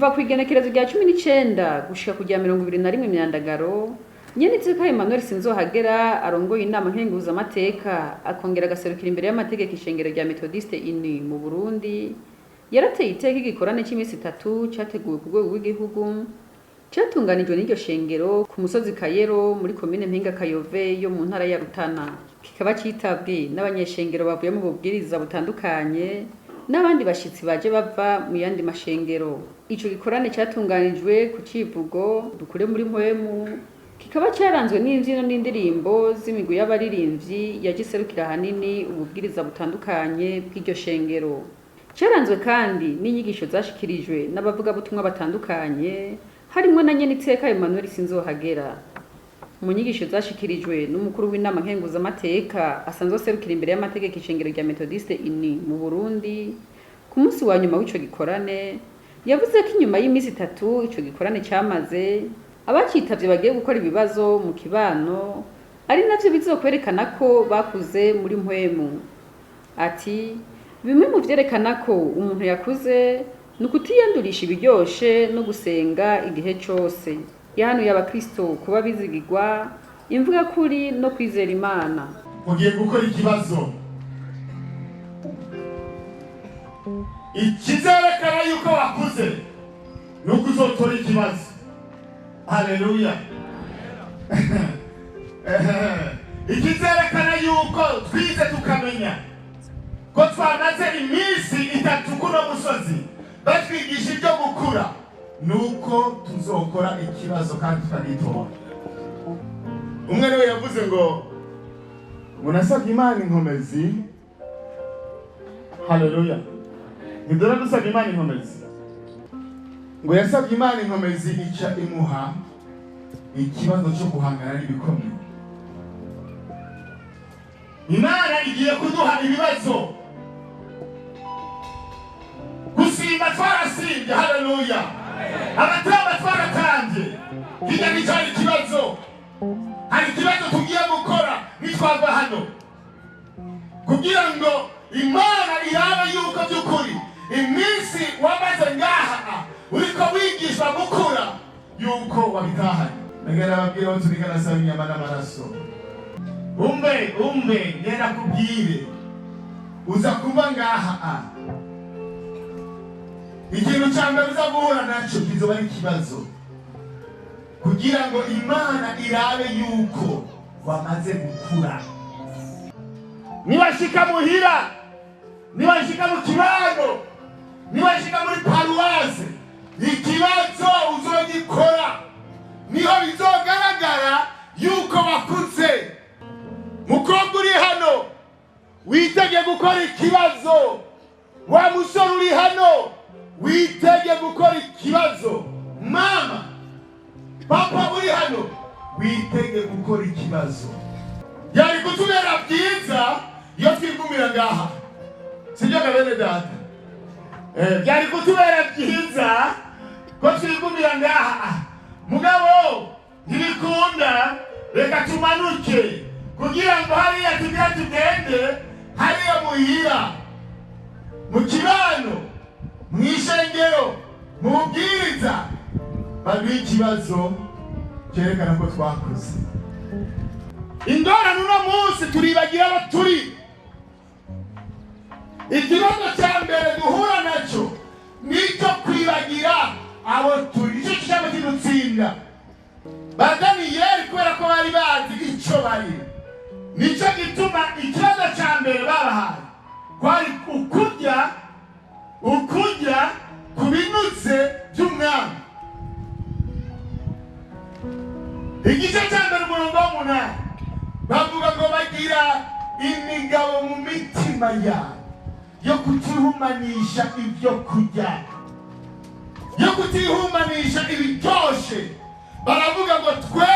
kuva kw'igenekerezo rya 19 gushika kujya 21 myandagaro, Nyeniteka Emmanuel Sinzohagera arongoye Inama Nkenguzamateka akongera agaserukira imbere y'amategeko ishengero rya Méthodiste Unie mu Burundi, yarateye iteka igikorane cy'iminsi itatu categuwe ku rwego rw'igihugu, cyatunganijwe n'iryo shengero ku musozi Kayero muri komine Mpinga-Kayove yo mu ntara ya Rutana. Kikaba citabwe n'abanyeshengero bavuye mu bubwiriza butandukanye n'abandi bashitsi baje bava mu yandi mashengero. Ico gikorane cyatunganijwe ku civugo dukure muri mpwemu, kikaba cyaranzwe n'imvyino n'indirimbo z'imigwi y'abaririmbyi yagiserukira hanini ububwiriza butandukanye bw'iryo shengero. Cyaranzwe kandi n'inyigisho zashikirijwe n'abavuga butumwa batandukanye harimwo na Nyeniteka Emmanuel Sinzohagera. Mu nyigisho zashikirijwe n'umukuru w'Inama Nkenguzamateka asanzwe aserukira imbere y'amategeko ishengero rya Methodiste Unie mu Burundi, ku munsi wa nyuma w'ico gikorane yavuze ko inyuma y'iminsi itatu ico gikorane cyamaze, abacitavye bagiye gukora ibibazo mu kibano ari navyo bizokwerekana ko bakuze muri mpwemu. Ati bimwe mu vyerekana ko umuntu yakuze ni kutiyandurisha ibiryoshe no gusenga igihe cose. Yahanuye abakiristo kuba bizigirwa, imvuga kuri no kwizera Imana. Ugiye gukora ikibazo ikizerekana yuko wakuze nuko uzotora ikibazo. Haleluya. Ikizerekana yuko twize tukamenya ko twamaze iminsi itatu kuno musozi batwigisha ibyo gukura, nuko tuzokora ikibazo kandi tukagitora. Umwe niwe yavuze ngo munasabye Imana inkomezi. Haleluya. Nidora dusabye Imana inkomezi. Ngo yasabye Imana inkomezi ica imuha ikibazo cyo guhangana n'ibikomeye. Imana igiye kuduha ibibazo. Gusimba twarasimbye. Haleluya. Abatamba twaratambye. Kijya nicari ikibazo. Hari ikibazo tugiye gukora nitwava hano, kugira ngo Imana irabe yuko by'ukuri iminsi wamaze ngaha uriko wigishwa gukura yuko wabitahanye. Nagera babwira ngo turigana saba inyama n'amaraso. Umbe ngera kubwire uza kuba ngaha, ikintu cyambere uza guhura naco kizoba ari ikibazo, kugira ngo Imana irabe yuko wamaze gukura. Niwashika muhira, niwashika mu kibano, niwashika muri paruwase, ikibazo uzogikora, niho bizogaragara yuko wakuze. Mukobwa uri hano witege gukora ikibazo, wa musore uri hano witege gukora ikibazo, mama papa uri hano witege gukora ikibazo. Yari kutubera byiza iyo twigumira ngaha, sibyo kabene data? Yari kutubera byiza ko twigumira ngaha, mugabo ntibikunda. Reka tumanuke kugira ngo hariya tugira tugende hariya muhira, mu kibano, mu ishengero, mu bubwiriza baduha ikibazo cyerekana ko twakuze. Ingorane uno munsi turibagira abo turi. Ikibazo cya mbere duhura nacyo nicyo kwibagira abo turi. Icyo cyaba kidutsinda. Badaniyeli kubera ko bari bazi icyo bari, nicyo gituma ikibazo cya mbere babahaye kwari ukurya ku binutse by'umwami. Igice cya mbere umurongo w'umunani bavuga ngo bagira imigabo mu mitima yabo yo kutihumanisha ibyo kurya, yo kutihumanisha ibiryoshe. Baravuga ngo twe